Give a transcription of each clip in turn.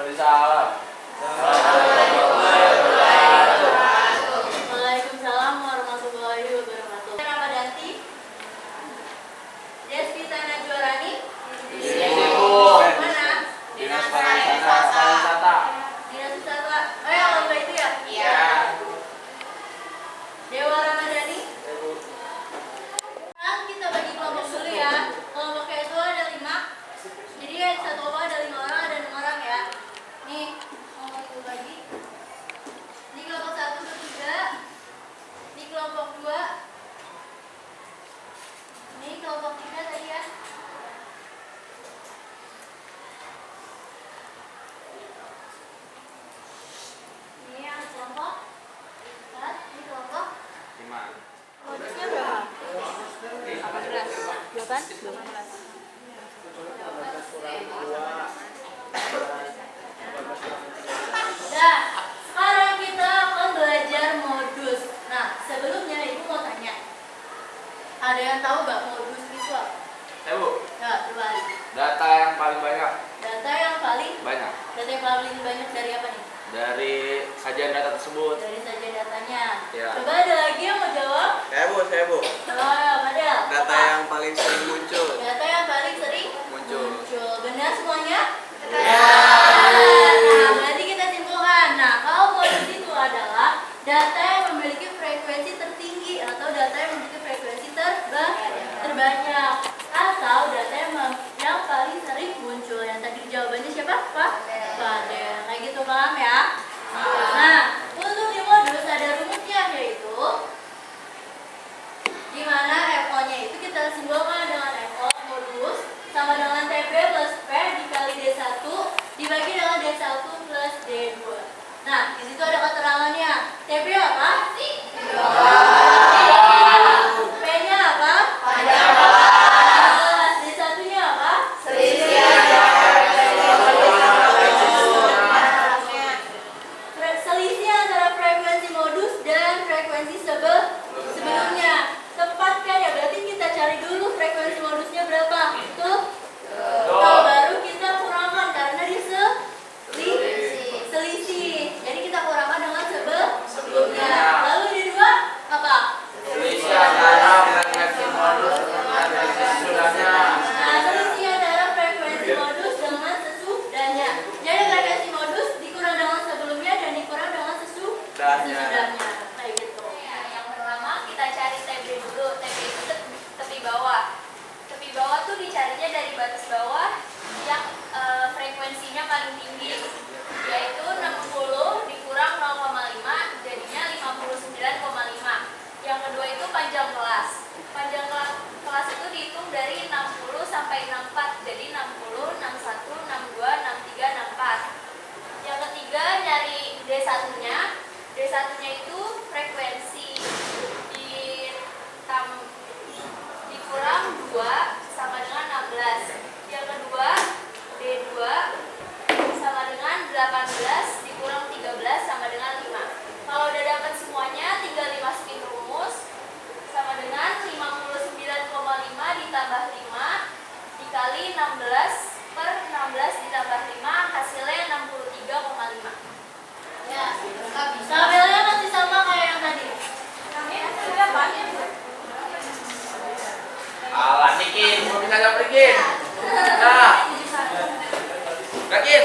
Waalaikumsalam. Waalaikumsalam warahmatullahi wabarakatuh. Ramadanti, Desvita Najwarani, Di sini, Bu. Mana? Dinas Pariwisata. Dinas Wisata. Oh ya, lomba itu ya? Iya. Dewa Ramadhani. Ya, Bu. Sekarang kita bagi kelompok dulu ya. Kelompoknya itu ada 5. Jadi yang satu kelompok ada 5 orang, ada 6 orang ya. Nih, kelompok itu bagi. Ini kelompok 1 bertiga. Ini kelompok 2. Ini kelompok 3 tadi ya. Ini yang kelompok 4. Ini kelompok 5. modusnya berapa? 8? Nah, sekarang kita akan belajar modus. Nah, sebelumnya Ibu mau tanya. Ada yang tahu nggak modus itu apa? Ya, Bu. Ya, coba. Data yang paling banyak. Data yang paling Banyak. dari apa nih? Dari sajian data tersebut. Dari saja datanya. Ya. Coba ada lagi yang mau jawab? Saya bu. Oh, Padel. Data yang paling sering muncul. Data yang paling sering Muncul. Benar semuanya? Nah, berarti kita simpulkan. Nah, kalau modus itu adalah data yang memiliki frekuensi tertinggi atau data yang memiliki frekuensi terbanyak atau data yang paling sering muncul. Yang tadi jawabannya siapa? Pak? Padel. Kayak gitu, paham ya? Nah, untuk di modus ada rumusnya, yaitu di mana FO-nya itu kita simbolkan dengan FO modus sama dengan TP plus P dikali D1 dibagi dengan D1 plus D2. Nah, di situ ada keterangannya. TP apa? P-nya apa? D1-nya apa? Selisih antara frekuensi modus dan frekuensi sebelumnya. Tepat kan ya? Berarti kita cari dulu frekuensi modusnya berapa. Tuh. Baru kita kurangkan karena dia selisih. Jadi kita kurangkan dengan sebelumnya. Lalu di 2 apa? Selisih antara frekuensi modus dengan frekuensi sesudahnya. Nah, selisih antara frekuensi modus dengan sesudahnya. Jadi frekuensi modus dikurang dengan sebelumnya dan dikurang dengan sesudahnya. Kayak gitu. Yang pertama kita cari TB dulu. TB itu tepi bawah. Tepi bawah tuh dicarinya dari batas bawah yang frekuensinya paling tinggi, yaitu 60 dikurang 0,5 jadinya 59,5. Yang kedua itu panjang kelas. Panjang kelas itu dihitung dari 60 sampai 64, jadi 60, 61, 62, 63, 64. Yang ketiga nyari D1-nya. D1-nya itu frekuensi dikurang 2 sama dengan 16. Yang kedua D2 sama dengan 18 dikurang 13 sama dengan 5. Kalau udah dapat semuanya tinggal dimasukin rumus sama dengan 59,5 ditambah 5 dikali 16 per 16 ditambah 5 hasilnya 63,5. Ya, tabelnya masih sama kayak yang tadi. Alah, Nikin. Mau bisa jawab Nikin. Nah. Nikin.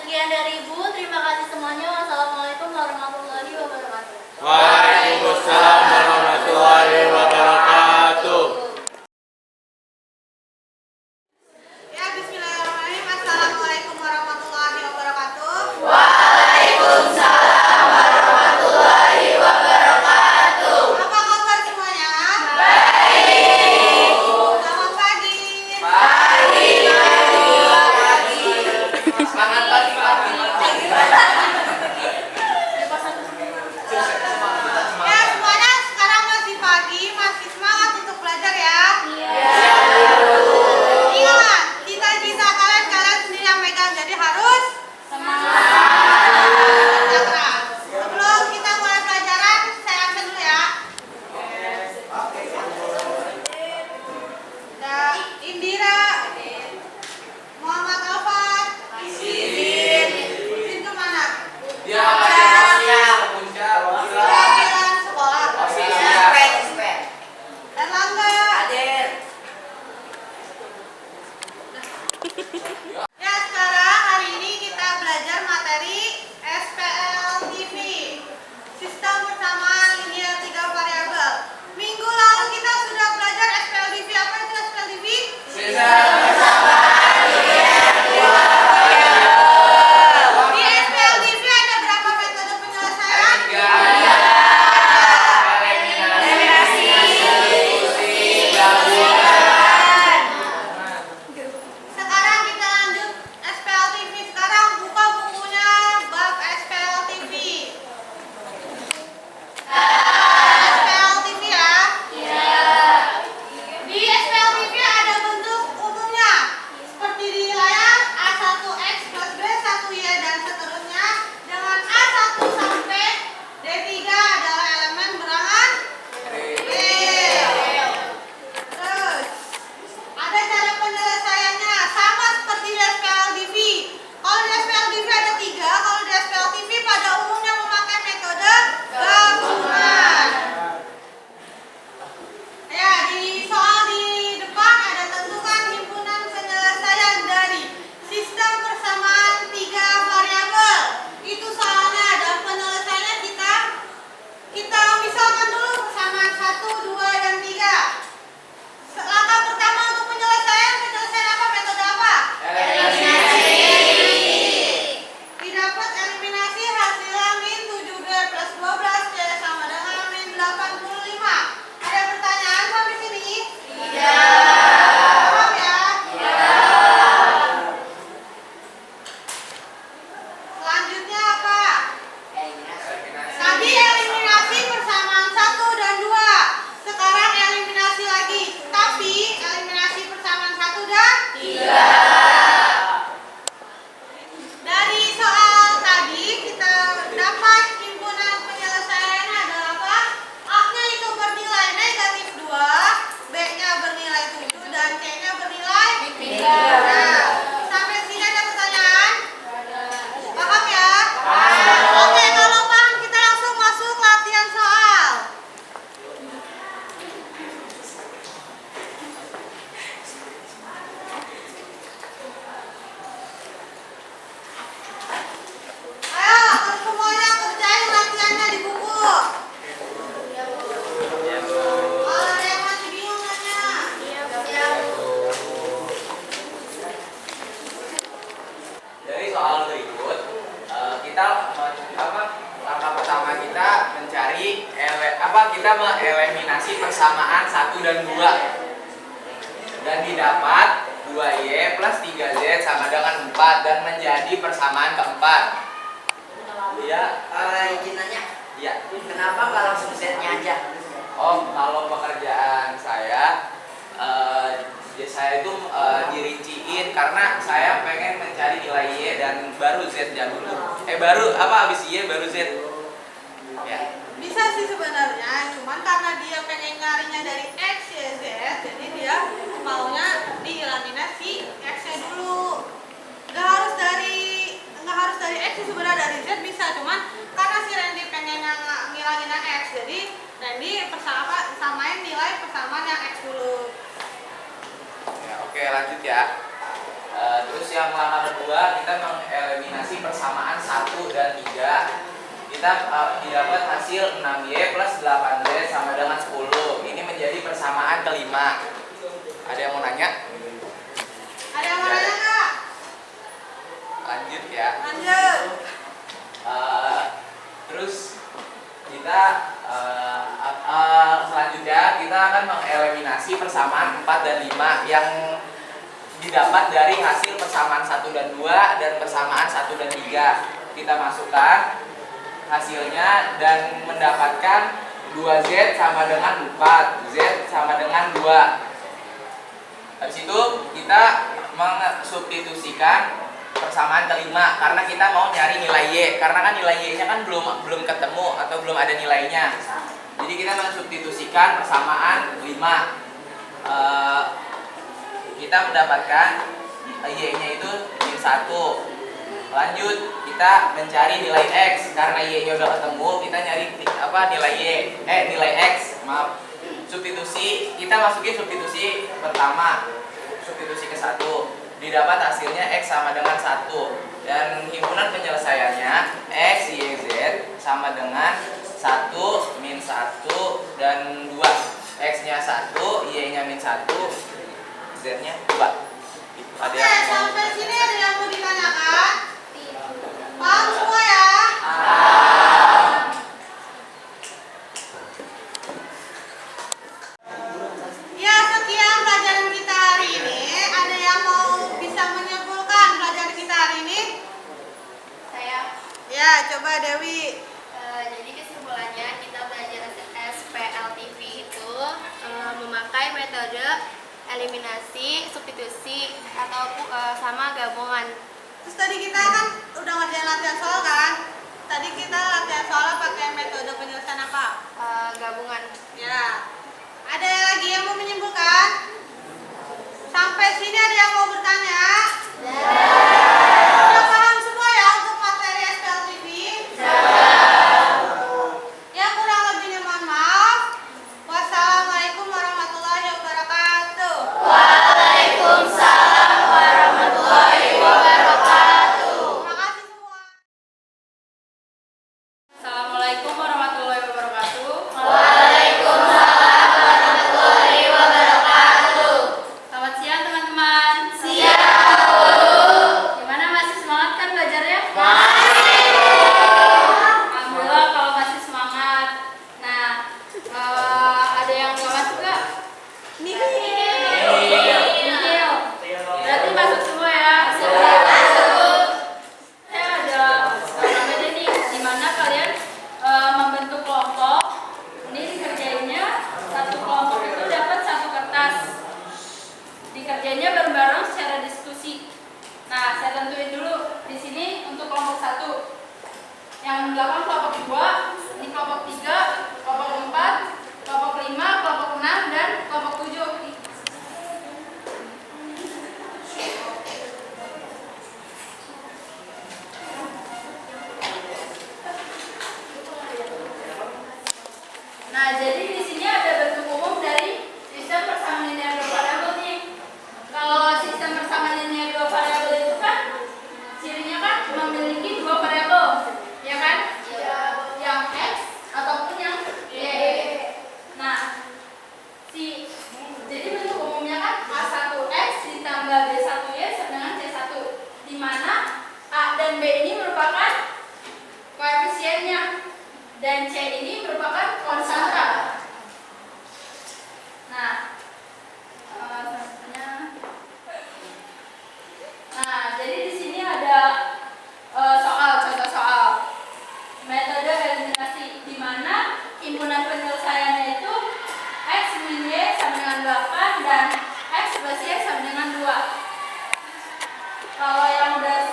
Sekian dari Ibu, terima kasih semuanya. Wassalamualaikum warahmatullahi wabarakatuh. Waalaikumsalam warahmatullahi wabarakatuh. Ya, bismillahirrahmanirrahim. Assalamualaikum warahmatullahi wabarakatuh. Waalaikumsalam warahmatullahi wabarakatuh. Apa kabar semuanya? Baik. Selamat pagi. Semangat pagi. Ya, semuanya sekarang masih pagi, masih semangat untuk belajar ya. Ingat, cita-cita kalian sendiri yang megang, jadi harus kerja keras. Sebelum kita mulai pelajaran, saya absen dulu ya. Ada Indira, Muhammad Alfat, izin kemana? Dia siap, puncak. Jalan sekolah. Siap. Erlangga. Ya, sekarang hari ini kita belajar materi SPL TV, sistem persamaan linear 3 variabel. Minggu lalu kita sudah belajar SPL TV. Apa itu SPL TV? Di SPL TV ada berapa metode penyelesaian? Sekarang kita lanjut SPL TV. Sekarang buka bukunya bab SPL TV. SPL TV ya. Di SPL TV ada bentuk umumnya seperti di layar A1X plus B1Y dan seterusnya dengan A1 sampai D3 adalah elemen bilangan real. Terus ada cara penyelesaiannya sama seperti di SPL TV. Kalau di SPL TV ada 3, kalau di SPL TV pada umumnya memakai metode gabungan. Ya, di soal di depan ada tentukan himpunan penyelesaian dari sistem persamaan 3 variabel. Itu soalnya, dan penyelesaiannya kita misalkan dulu persamaan 1, 2, dan 3. Langkah pertama untuk penyelesaian apa? Metode apa? Didapat eliminasi hasilnya min 7B plus 12 C sama dengan min 85. Ada pertanyaan sampai sini? Paham ya? Selanjutnya apa? Tadi eliminasi persamaan 1 dan 2. Sekarang eliminasi lagi. Tapi eliminasi persamaan 1 dan 3. Dari soal tadi kita dapat himpunan penyelesaian adalah apa? A-nya itu bernilai negatif 2, B-nya bernilai 7, dan C-nya bernilai 3. Nah, sampai sini ada pertanyaan? Paham ya? Oke, kalau paham kita langsung masuk latihan soal. Ayo, semuanya kerjain latihannya di buku. Kalau ada yang masih bingung nanya. Dari soal berikut, kita langkah pertama kita mencari kita mengeliminasi persamaan 1 dan 2. Dan didapat 2Y plus 3Z sama dengan 4 dan menjadi persamaan keempat. Iya. Izin nanya, Iya. kenapa nggak langsung Z-nya aja? Oh, kalau pekerjaan saya itu dirinciin karena saya pengen mencari nilai Y dan baru Z dulu. Habis Y baru Z. Ya. Bisa sih sebenarnya, cuman karena dia pengen nyarinya dari X, Y, Z, jadi dia maunya dieliminasi X-nya dulu. Nggak harus dari X sih sebenarnya, dari Z bisa, cuman karena si Randy pengen ngilangin yang X, jadi Randy samain nilai persamaan yang X dulu. Ya, oke, lanjut ya. Terus yang langkah kedua kita mengeliminasi persamaan 1 dan 3. Kita didapat hasil 6Y plus 8Z sama dengan 10. Ini menjadi persamaan kelima. Ada yang mau nanya? Ada yang mau nanya nggak? Lanjut ya. Lanjut. Terus kita selanjutnya kita akan mengeliminasi persamaan 4 dan 5 yang didapat dari hasil persamaan 1 dan 2 dan persamaan 1 dan 3. Kita masukkan hasilnya dan mendapatkan 2Z sama dengan 4, Z sama dengan 2. Habis itu kita mensubstitusikan persamaan kelima karena kita mau nyari nilai Y, karena kan nilai Y-nya kan belum ketemu atau belum ada nilainya. Jadi kita mensubstitusikan persamaan 5. Kita mendapatkan Y-nya itu min 1. Lanjut, kita mencari nilai X karena Y-nya udah ketemu, kita nyari nilai Y, nilai X, maaf. Substitusi, kita masukin substitusi pertama, substitusi ke 1. Didapat hasilnya X sama dengan 1. Dan himpunan penyelesaiannya X, Y, Z sama dengan 1, min 1, dan 2. X-nya 1, Y-nya min 1, Z-nya 2. Ada Oke, yang mau sampai sini ada yang mau ditanyakan? Paham semua ya? Ya, sekian pelajaran kita hari ini. Ada yang mau bisa menyimpulkan pelajaran kita hari ini? Saya Ya, coba Dewi. jadi kesimpulannya kita belajar SPLTV itu memakai metode eliminasi, substitusi atau sama gabungan. Terus tadi kita kan udah ngerjain latihan soal kan? Tadi kita latihan soal pakai metode penyelesaian apa? Gabungan. Ya. Ada lagi yang mau menyimpulkan? Sampai sini ada yang mau bertanya? Sudah paham semua ya untuk materi SPLTV? Ya, kurang lebihnya mohon maaf. Wassalamualaikum warahmatullahi wabarakatuh. Waalaikumsalam warahmatullahi wabarakatuh. Terima kasih semua. Assalamualaikum warahmatullahi wabarakatuh. Waalaikumsalam warahmatullahi wabarakatuh. Selamat siang teman-teman. Siang. Gimana, masih semangat kan belajarnya? Masih. Alhamdulillah kalau masih semangat. Nah, ada yang nggak masuk nggak? Nihil. Berarti masuk semua ya. Masuk. Saya ada program aja nih, di mana kalian membentuk kelompok. Ini dikerjainnya satu kelompok itu dapat satu kertas. Dikerjainnya bareng-bareng secara diskusi. Nah, saya tentuin dulu di sini untuk kelompok 1. Yang belakang kelompok 2, ini kelompok 3, kelompok 4, kelompok 5, kelompok 6, dan kelompok 7. Nah, jadi di sini ada bentuk umum dari sistem persamaan linear dua variabel nih. Kalau sistem persamaan linear dua variabel itu kan cirinya kan memiliki dua variabel, ya kan? Yang X ataupun yang Y. Nah, jadi bentuk umumnya kan A1X ditambah B1Y sama dengan C1, di mana A dan B ini merupakan koefisiennya dan C ini merupakan konstanta. Nah, selanjutnya. Nah, jadi di sini ada contoh soal metode eliminasi, di mana himpunan penyelesaiannya itu X min Y sama dengan 8 dan X plus Y sama dengan 2. Kalau yang udah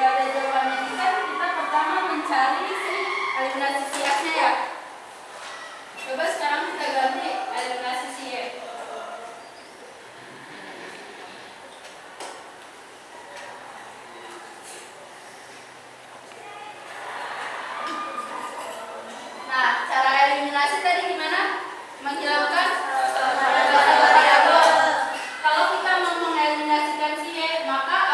ada jawabannya ini kan kita pertama mencari si eliminasi si X-nya ya. Coba sekarang kita ganti eliminasi si Y. Nah, cara eliminasi tadi gimana? Menghilangkan variabel. Kalau kita mau mengeliminasikan si Y, maka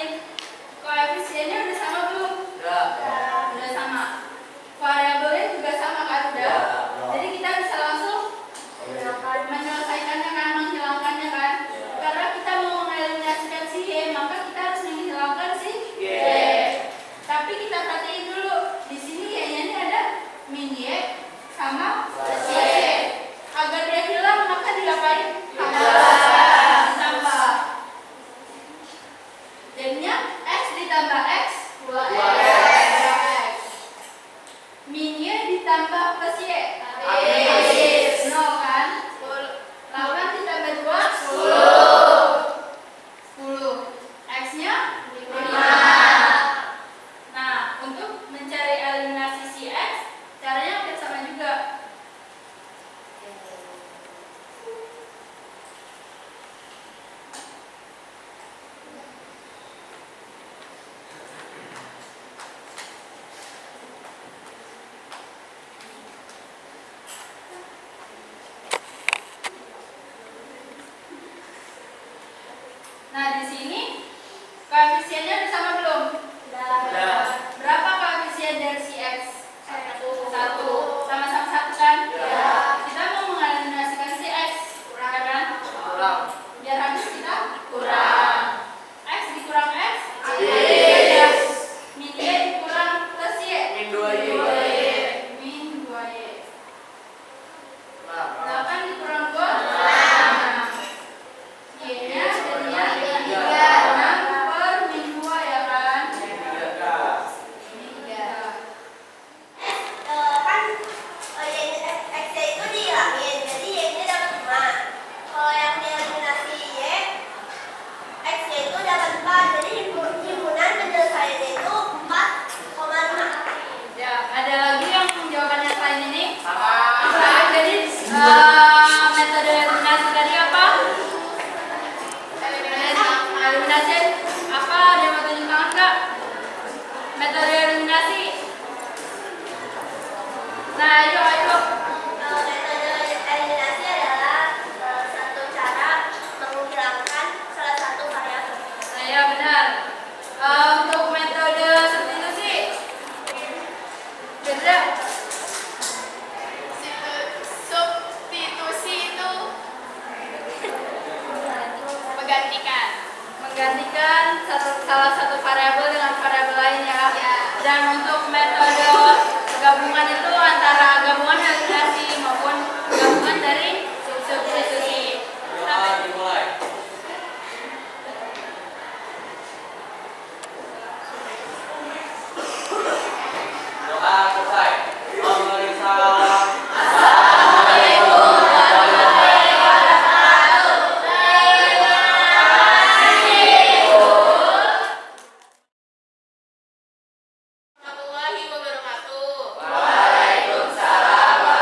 lain. Koefisiennya udah sama belum? Udah. Udah sama. Variabelnya juga sama kan? Udah. Jadi kita bisa langsung menyelesaikannya kan, menghilangkannya kan? Karena kita mau mengeliminasikan si Y, maka kita harus menghilangkan si Y. Tapi kita perhatiin dulu, di sini Y-nya ini ada min Y sama plus Y. Agar dia hilang maka diapain? Ditambah. Jadinya X ditambah X 2X. Min Y ditambah plus Y. Habis. 0 kan? 8 ditambah 2 10. X-nya 5. Nah, untuk mencari eliminasi si X, caranya hampir sama juga. Nah, di sini koefisiennya udah sama belum? Udah. Berapa koefisien dari si X? 1. Sama-sama 1 kan? Kita mau mengeliminasikan si X, kurang kan? Kurang. Biar habis kita kurang. X dikurang X Habis. min Y dikurang plus Y. Min 2Y. Min 2Y. Nah, 8 dikurang 2 Y-nya jadinya 6 per min 2 ya kan? Min 3. Kan X itu dihilangin, jadi Y-nya dapat 5. Kalau yang dieliminasi Y, X-nya itu dapat 4, jadi himpunan penyelesaiannya itu 4,5. Ya, ada lagi yang jawabannya selain ini? sama. Jadi metode eliminasi tadi apa? Eliminasi apa? Ada yang mau tunjuk tangan nggak? Metode eliminasi. Nah, ayo. Metode eliminasi adalah satu cara menghilangkan salah satu variabel. Nah, ya benar. Untuk metode substitusi, beda. Substitusi itu Menggantikan salah satu variabel dengan variabel lain ya. Dan untuk metode gabungan itu antara gabungan eliminasi maupun gabungan dari substitusi. Dimulai. Doa selesai. Waalaikumsalam. warahmatullahi wabarakatuh. Waalaikumsalam.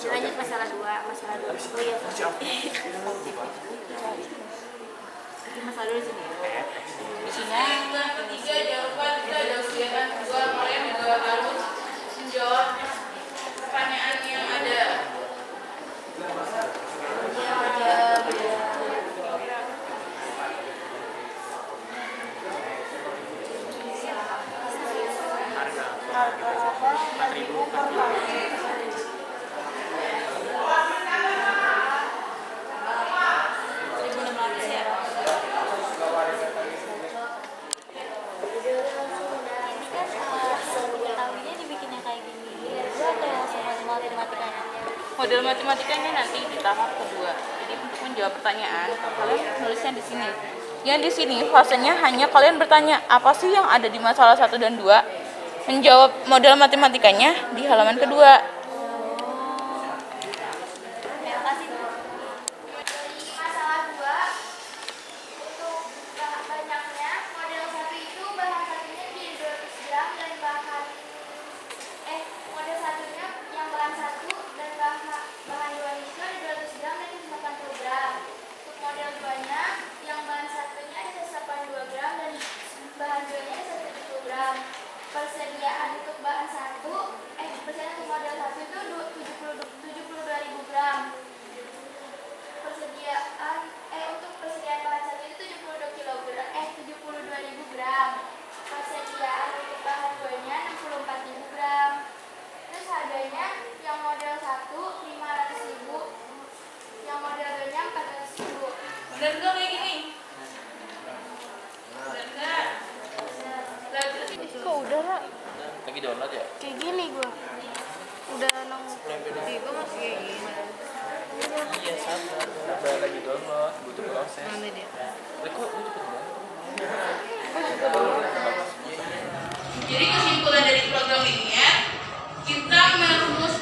Lanjut masalah 2. Oh iya. Masalah dulu sini ya. Di sini. Yang ketiga, jangan lupa kita ada kegiatan kedua. Kalian juga harus menjawab pertanyaan yang ada. Tahunya dibikinnya kayak gini. Itu atau langsung matematikanya? Model matematikanya nanti di tahap kedua. Jadi untuk menjawab pertanyaan, kalian nulisnya di sini. Yang di sini fasenya hanya kalian bertanya apa sih yang ada di masalah 1 dan 2. Menjawab model matematikanya di halaman kedua. Terima kasih, Bu. Dari masalah 2, untuk bahan banyaknya, model 1 itu bahan satunya di 200 gram dan model satunya yang bahan 1 dan bahan 2 itu ada 200 gram dan 180 gram. Untuk model 2-nya, yang bahan satunya ada 182 gram dan bahan 2-nya ada 170 gram. Persediaan untuk bahan persediaan untuk model 1 itu 72.000 gram. Untuk persediaan bahan 1 itu 72.000 gram. Persediaan untuk bahan 2-nya 64.000 gram. Terus harganya yang model 1 500.000, yang model 2-nya 400.000. Bener nggak kayak gini? Bener nggak? Kok udah lah? Lagi download ya? Kayak gini gua. Udah di gua masih kayak gini. Iya sama. Udah lagi download, butuh proses. Mana dia? Kok lu cepet banget? Jadi kesimpulan dari program ini ya, kita merumus